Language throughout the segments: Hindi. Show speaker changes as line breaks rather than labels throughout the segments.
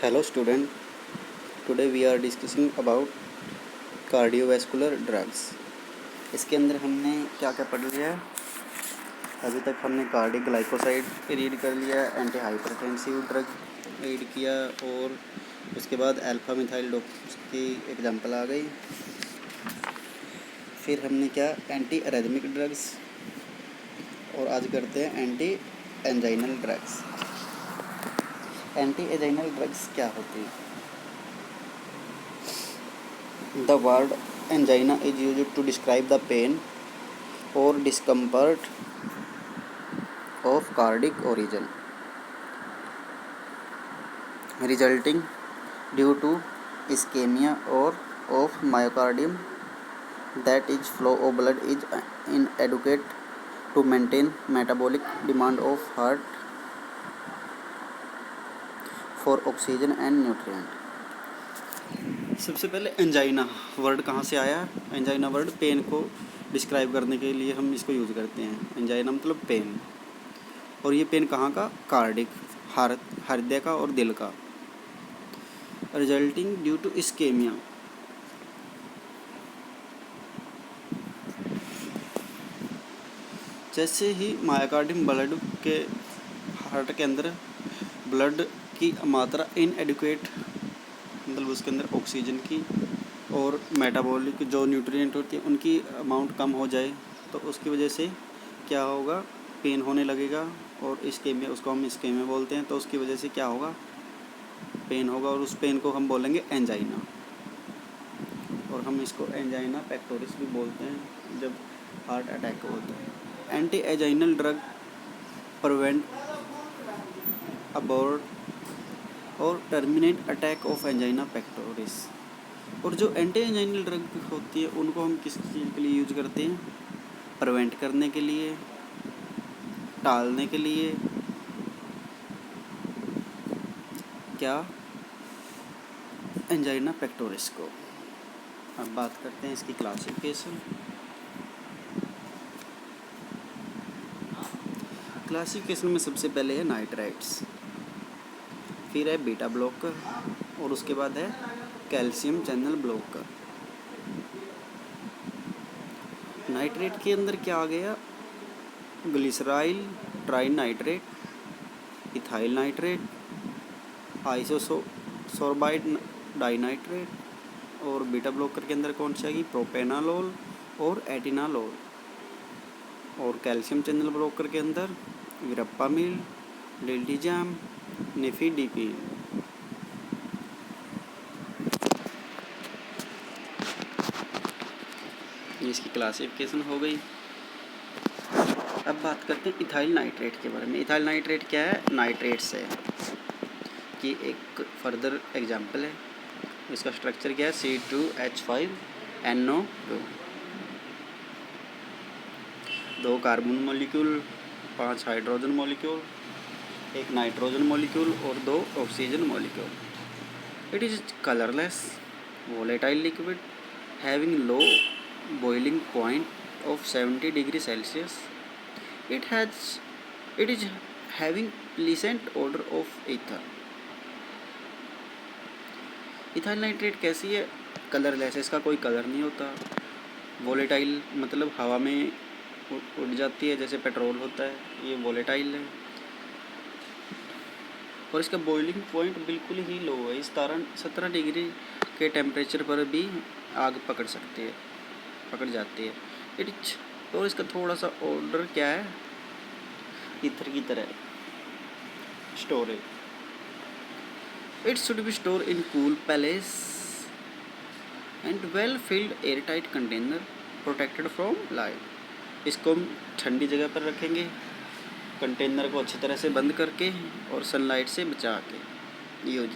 Hello student, today we are discussing about cardiovascular drugs। इसके अंदर हमने क्या क्या पढ़ लिया है। अभी तक हमने कार्डिक ग्लाइकोसाइड रीड कर लिया, एंटी हाइपरटेंसिव ड्रग रीड किया और उसके बाद अल्फा मिथाइल डोप्स की एग्जांपल आ गई। फिर हमने क्या एंटी अरेथमिक ड्रग्स और आज करते हैं anti anginal drugs. Anti anginal drugs क्या होती है? The word angina is used to describe the pain or discomfort of cardiac origin, resulting due to ischemia or of myocardium, that is flow of blood is inadequate to maintain metabolic demand of heart for oxygen and nutrient। सबसे पहले एंजाइना वर्ड कहाँ से आया? एंजाइना वर्ड पेन को डिस्क्राइब करने के लिए हम इसको यूज़ करते हैं। एंजाइना मतलब पेन, और ये पेन कहाँ का? कार्डिक, हृदय का और दिल का। रिजल्टिंग ड्यू टू इस्केमिया, जैसे ही मायोकार्डियम ब्लड के हार्ट के अंदर ब्लड की मात्रा इनएडिक्वेट, मतलब उसके अंदर ऑक्सीजन की और मेटाबॉलिक जो न्यूट्रिएंट होती है उनकी अमाउंट कम हो जाए, तो उसकी वजह से क्या होगा? पेन होने लगेगा। और इस्केमिया, उसको हम इस्केमिया बोलते हैं, तो उसकी वजह से क्या होगा? पेन होगा, और उस पेन को हम बोलेंगे एंजाइना। और हम इसको एंजाइना पेक्टोरिस भी बोलते हैं जब हार्ट अटैक होता है। Anti anginal drug prevent, abort और terminate attack of angina pectoris. और जो एंटी एंजाइनल ड्रग होती है उनको हम किस चीज़ के लिए यूज करते हैं? प्रिवेंट करने के लिए, टालने के लिए। क्या? एंजाइना पेक्टोरिस को। अब बात करते हैं इसकी क्लासिफिकेशन। क्लासिफिकेशन में सबसे पहले है नाइट्राइट्स, फिर है बीटा ब्लॉकर और उसके बाद है कैल्शियम चैनल ब्लॉकर। नाइट्रेट के अंदर क्या आ गया? Glyceryl trinitrate, ethyl nitrate, आइसोसोर्बाइड dinitrate. और बीटा ब्लॉकर के अंदर कौन सी आएगी? प्रोपेनालोल और एटिनालोल। और कैल्शियम चैनल ब्लॉकर के अंदर विरप्पामिल, डिल्टीजैम, निफिडिपिन। ये इसकी क्लासिफिकेशन हो गई। अब बात करते हैं इथाइल नाइट्रेट के बारे में। इथाइल नाइट्रेट क्या है? नाइट्रेट्स है कि एक फर्दर एग्जाम्पल है। इसका स्ट्रक्चर क्या है? C2H5NO2, 2 carbon molecule, 5 hydrogen molecule, 1 nitrogen molecule और 2 oxygen molecule. It is colourless volatile liquid having low boiling point of 70 degrees Celsius. It is having pleasant odor of ether. Ethyl nitrate कैसी है? कलरलेस, इसका कोई कलर नहीं होता। वोलेटाइल मतलब हवा में उड़ जाती है जैसे पेट्रोल होता है, ये वोलेटाइल है। और इसका बॉइलिंग पॉइंट बिल्कुल ही लो है, इस कारण 17 डिग्री के टेम्परेचर पर भी आग पकड़ जाती है। और इसका थोड़ा सा ऑर्डर क्या है? ईथर की तरह storage. It should be store in cool palace and well field air tight container protected from light. इसको हम ठंडी जगह पर रखेंगे, कंटेनर को अच्छी तरह से बंद करके और सनलाइट से बचा के use.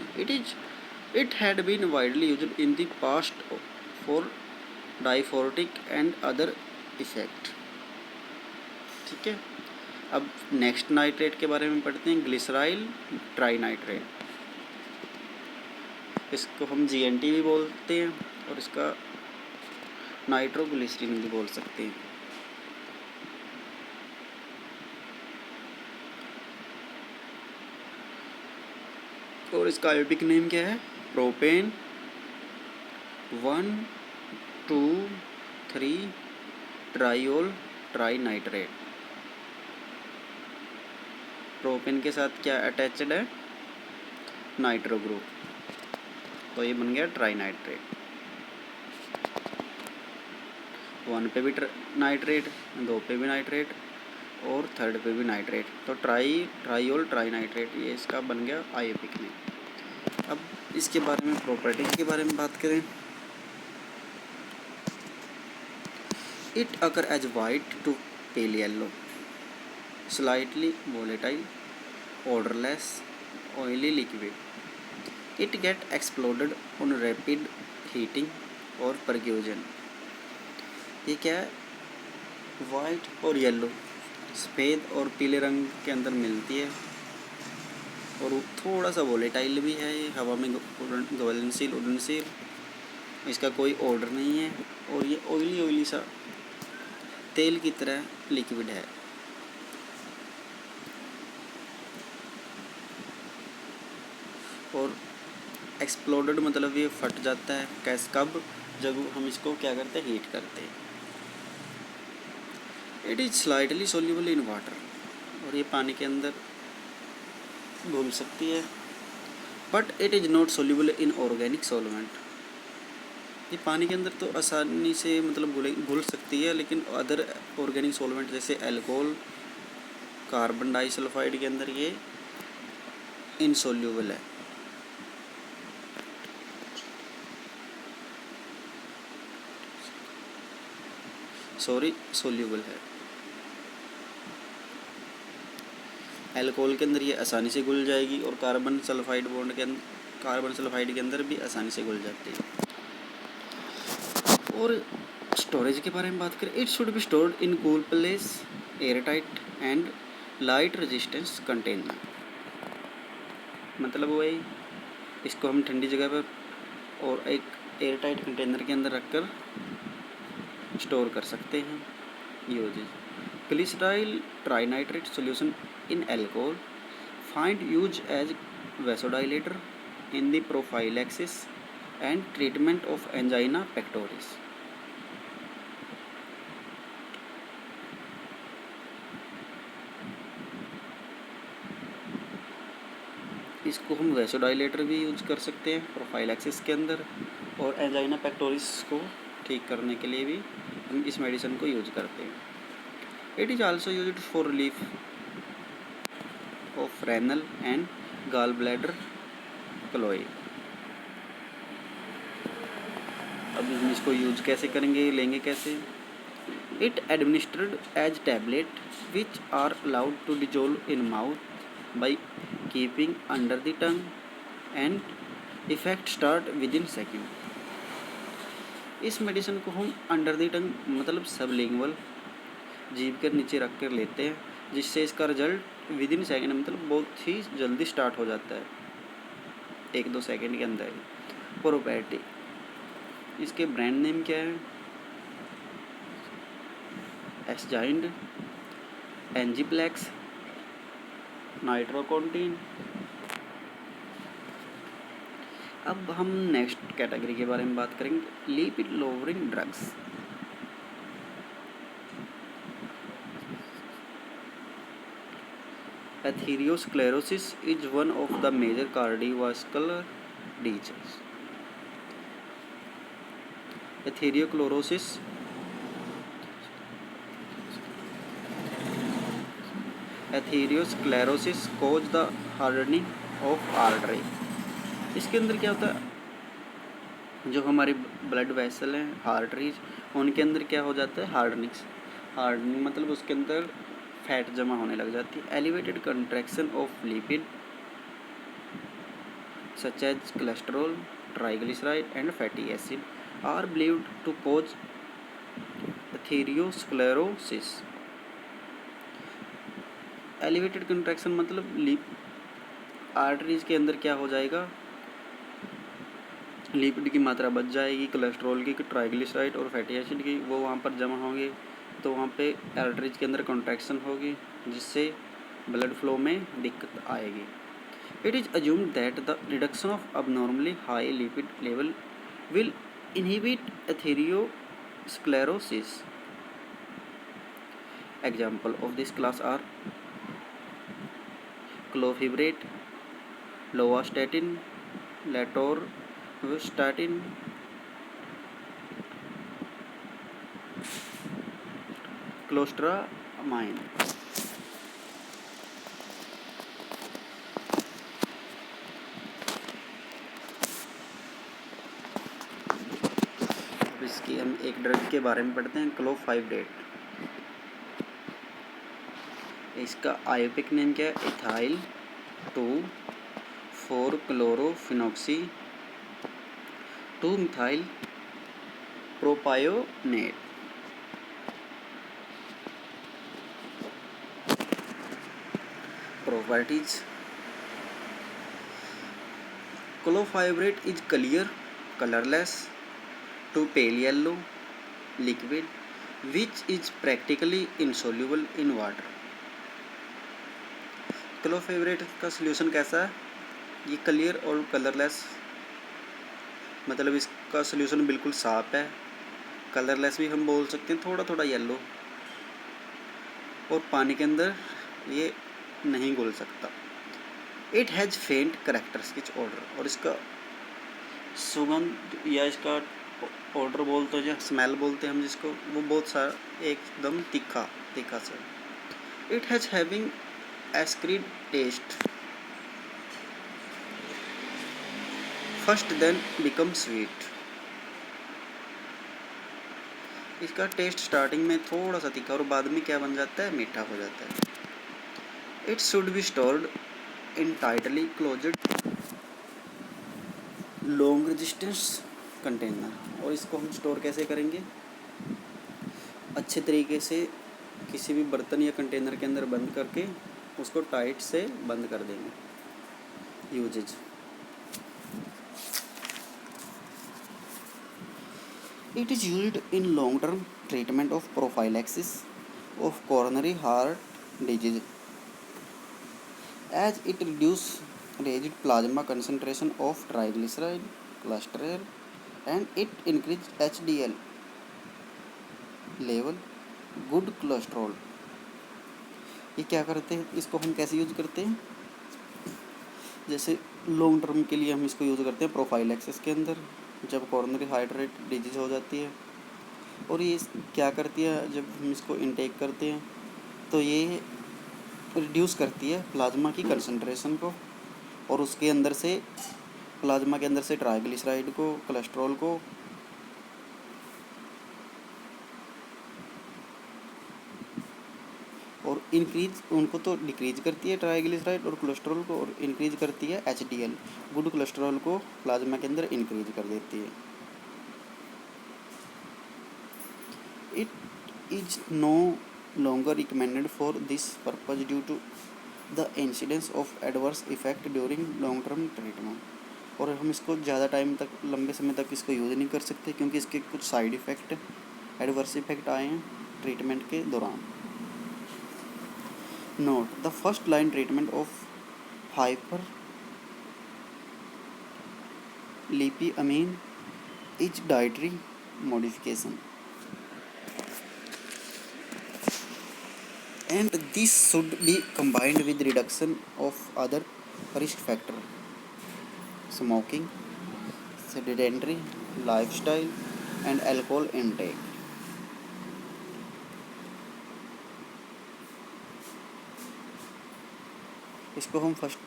It had been widely used in the past for diaphoretic and other effect. ठीक है। अब नेक्स्ट नाइट्रेट के बारे में पढ़ते हैं, ग्लिसराइल ट्राइनाइट्रेट। इसको हम GNT भी बोलते हैं और इसका नाइट्रोग्लिसरीन भी बोल सकते हैं। और इसका आयोपिक नेम क्या है? Propane 1,2,3 triol trinitrate. प्रोपेन के साथ क्या अटैच्ड है? नाइट्रो ग्रुप, तो ये बन गया ट्राइनाइट्रेट। 1 पे भी नाइट्रेट, 2 पे भी नाइट्रेट और 3rd पे भी नाइट्रेट, तो ट्राइओल ट्राइनाइट्रेट, ये इसका बन गया आयोपिक नेम। अब इसके बारे में, प्रॉपर्टीज के बारे में बात करें। It occur as white to pale yellow, slightly volatile, odorless, oily liquid. It get exploded on rapid heating और perfusion। ये क्या है? वाइट और येलो, सफ़ेद और पीले रंग के अंदर मिलती है और थोड़ा सा वोलेटाइल भी है। ये हवा में घुलनशील, इसका कोई ऑर्डर नहीं है और ये ऑयली सा तेल की तरह लिक्विड है। और एक्सप्लोडेड मतलब ये फट जाता है। कब? जब हम इसको क्या करते हैं? हीट करते हैं। It is slightly soluble in water, और ये पानी के अंदर घुल सकती है। But it is not soluble in organic solvent. ये पानी के अंदर तो आसानी से मतलब घुल सकती है, लेकिन अदर ऑर्गेनिक सॉल्वेंट जैसे अल्कोहल, कार्बन डाइसल्फाइड के अंदर ये इनसोल्यूबल है। सोल्यूबल है। अल्कोहल के अंदर ये आसानी से घुल जाएगी और कार्बन सल्फाइड के अंदर भी आसानी से घुल जाती है। और स्टोरेज के बारे में बात करें। It should be stored in cool place, airtight and light resistance container. मतलब वही, इसको हम ठंडी जगह पर और एक एयरटाइट कंटेनर के अंदर रखकर स्टोर कर सकते हैं। Uses: glyceryl trinitrate solution in alcohol, find use as vasodilator in the prophylaxis and treatment of angina pectoris. इसको हम वैसोडाइलेटर भी यूज कर सकते हैं प्रोफाइलैक्सिस के अंदर, और एंजाइना पेक्टोरिस को ठीक करने के लिए भी हम इस मेडिसिन को यूज करते हैं। It is also used for relief of renal and gall bladder colic. अब इसको यूज कैसे करेंगे, लेंगे कैसे? It administered as tablet which are allowed to dissolve in mouth by keeping under the tongue and effect start within second. इस मेडिसिन को हम अंडर द टंग मतलब सबलिंगुअल, जीभ के नीचे रख कर लेते हैं, जिससे इसका रिजल्ट विद इन सेकेंड मतलब बहुत ही जल्दी स्टार्ट हो जाता है, 1-2 सेकेंड के अंदर। प्रोपर्टी: इसके ब्रांड नेम क्या है? एस्जाइंड, एंजीप्लेक्स, नाइट्रोकॉन्टीन। अब हम नेक्स्ट कैटेगरी के बारे में बात करेंगे, lipid lowering drugs. Atherosclerosis is one of the major cardiovascular diseases. Atherosclerosis cause the hardening of artery। इसके अंदर क्या होता है? जो हमारी ब्लड वेसल हैं, आर्टरीज, उनके अंदर क्या हो जाता है? हार्डनिंग मतलब उसके अंदर फैट जमा होने लग जाती है। Elevated contraction of lipid such as cholesterol, triglyceride and fatty acid are believed to cause atherosclerosis. Elevated contraction मतलब आर्टरीज के अंदर क्या हो जाएगा? लिपिड की मात्रा बढ़ जाएगी, कोलेस्ट्रॉल की, ट्राइग्लिसराइड और फैटी एसिड की, वो वहाँ पर जमा होंगे, तो वहाँ पे आर्टरीज के अंदर कॉन्ट्रैक्शन होगी, जिससे ब्लड फ्लो में दिक्कत आएगी। It is assumed that the reduction of abnormally high lipid level will inhibit atherosclerosis. Example of this class are clofebrate, lovastatin, latorvastatin, clostramine. अब इसकी हम एक ड्रग के बारे में पढ़ते हैं, क्लोफाइब्रेट। इसका आयोपिक नेम क्या है? Ethyl 2,4-क्लोरोफिनॉक्सी 2-मिथाइल प्रोपायोनेट। Properties: clofebrate is clear, colorless to pale yellow liquid which is practically insoluble in water. क्लोफेब्रेट का सोल्यूशन कैसा है? ये क्लियर और कलरलेस, मतलब इसका सोल्यूशन बिल्कुल साफ है। कलरलेस भी हम बोल सकते हैं, थोड़ा थोड़ा येलो, और पानी के अंदर ये नहीं घुल सकता। इट हैज़ फेंट कैरेक्टरिस्टिक ऑर्डर, और इसका सुगंध या इसका ऑर्डर बोलते हैं, स्मेल बोलते हैं हम जिसको, वो बहुत सारा एकदम तीखा सा। It has having acrid taste, first then become sweet. इसका टेस्ट स्टार्टिंग में थोड़ा सा तीखा और बाद में क्या बन जाता है? मीठा हो जाता है। It should be stored in tightly closed long resistance container, और इसको हम स्टोर कैसे करेंगे? अच्छे तरीके से किसी भी बर्तन या कंटेनर के अंदर बंद करके उसको टाइट से बंद कर देंगे। Uses: it is used in long term treatment of prophylaxis of coronary heart disease as it reduce raised plasma concentration of triglyceride cholesterol and it increase HDL level, good cholesterol. ये क्या करते हैं? इसको हम कैसे यूज करते हैं? जैसे लॉन्ग टर्म के लिए हम इसको यूज़ करते हैं प्रोफाइलैक्सिस के अंदर, जब कोरोनरी हार्ट डिजीज़ हो जाती है। और ये क्या करती है? जब हम इसको इनटेक करते हैं तो ये रिड्यूस करती है प्लाज्मा की कंसंट्रेशन को, और उसके अंदर से प्लाज्मा के अंदर से ट्राइग्लिसराइड को, कोलेस्ट्रॉल को, और इंक्रीज उनको तो डिक्रीज करती है ट्राइग्लिसराइड और कोलेस्ट्रॉल को, और इंक्रीज करती है HDL गुड कोलेस्ट्रॉल को, प्लाज्मा के अंदर इंक्रीज कर देती है। It is no longer recommended for this purpose due to the incidence of adverse effect during long term treatment, और हम इसको ज़्यादा टाइम तक, लंबे समय तक इसको यूज़ नहीं कर सकते क्योंकि इसके कुछ साइड इफ़ेक्ट, एडवर्स इफेक्ट आए हैं ट्रीटमेंट के दौरान। Note: the first line treatment of hyperlipidemia is dietary modification, and this should be combined with reduction of other risk factors: smoking, sedentary lifestyle, and alcohol intake. इसको हम फर्स्ट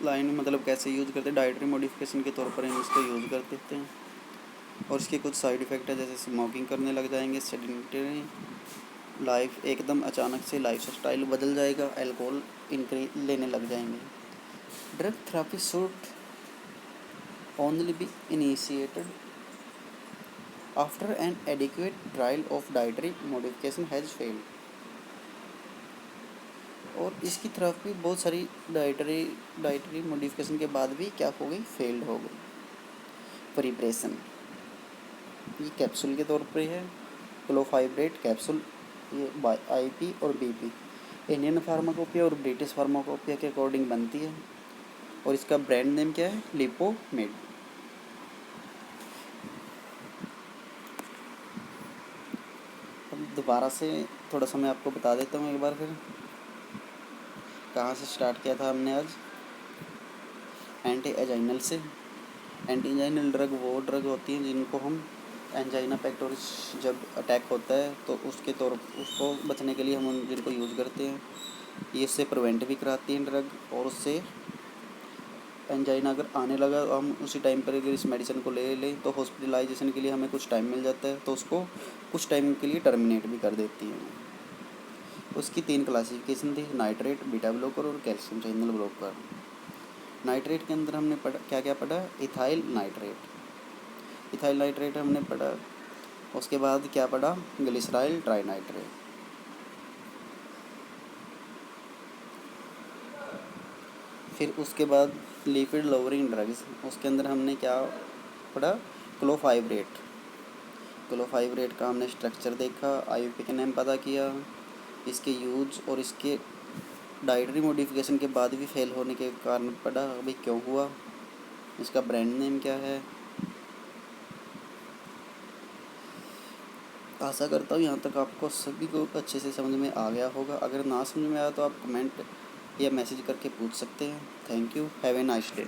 लाइन मतलब कैसे यूज़ करते हैं? डाइटरी मॉडिफिकेशन के तौर पर हम इसको यूज़ कर देते हैं, और इसके कुछ साइड इफ़ेक्ट है, जैसे स्मोकिंग करने लग जाएंगे, सेडेंटरी लाइफ, एकदम अचानक से लाइफ स्टाइल बदल जाएगा, अल्कोहल इंक्रीज लेने लग जाएंगे। Drug therapy should only be initiated after N adequate trial of dietary modification has failed, और इसकी थेरेपी बहुत सारी डाइटरी मॉडिफिकेशन के बाद भी क्या हो गई? फेल्ड हो गई। प्रिपरेशन: ये कैप्सूल के तौर पे है, क्लोफाइब्रेट कैप्सूल, ये IP और BP इंडियन फार्माकोपिया और ब्रिटिश फार्माकोपिया के अकॉर्डिंग बनती है। और इसका ब्रांड नेम क्या है, लिपोमेड। अब दोबारा से थोड़ा सा मैं आपको बता देता हूँ एक बार फिर कहाँ से स्टार्ट किया था हमने आज। एंटी एजाइनल से। एंटी एंजाइनल ड्रग वो ड्रग होती हैं जिनको हम एंजाइना पेक्टोरिस जब अटैक होता है तो उसको बचने के लिए हम जिनको यूज़ करते हैं। ये इससे प्रिवेंट भी कराती हैं ड्रग, और उससे एंजाइना अगर आने लगा तो हम उसी टाइम पर अगर इस मेडिसिन को ले लें तो हॉस्पिटलाइजेशन के लिए हमें कुछ टाइम मिल जाता है, तो उसको कुछ टाइम के लिए टर्मिनेट भी कर देती हैं। उसकी 3 क्लासिफिकेशन थी, नाइट्रेट, बीटा ब्लॉकर और कैल्शियम चैनल ब्लॉकर। नाइट्रेट के अंदर हमने क्या क्या पढ़ा, इथाइल नाइट्रेट। इथाइल नाइट्रेट हमने पढ़ा। उसके बाद क्या पढ़ा, ग्लिसराइल ट्राइनाइट्रेट। फिर उसके बाद लिपिड लोअरिंग ड्रग्स, उसके अंदर हमने क्या पढ़ा, क्लोफाइब्रेट। क्लोफाइब्रेट का हमने स्ट्रक्चर देखा, आईयूपी का नेम पता किया, इसके यूज और इसके डाइटरी मॉडिफिकेशन के बाद भी फेल होने के कारण पढ़ा अभी क्यों हुआ, इसका ब्रांड नेम क्या है। आशा करता हूँ यहाँ तक आपको सभी को अच्छे से समझ में आ गया होगा। अगर ना समझ में आया तो आप कमेंट या मैसेज करके पूछ सकते हैं। Thank you, have a nice day.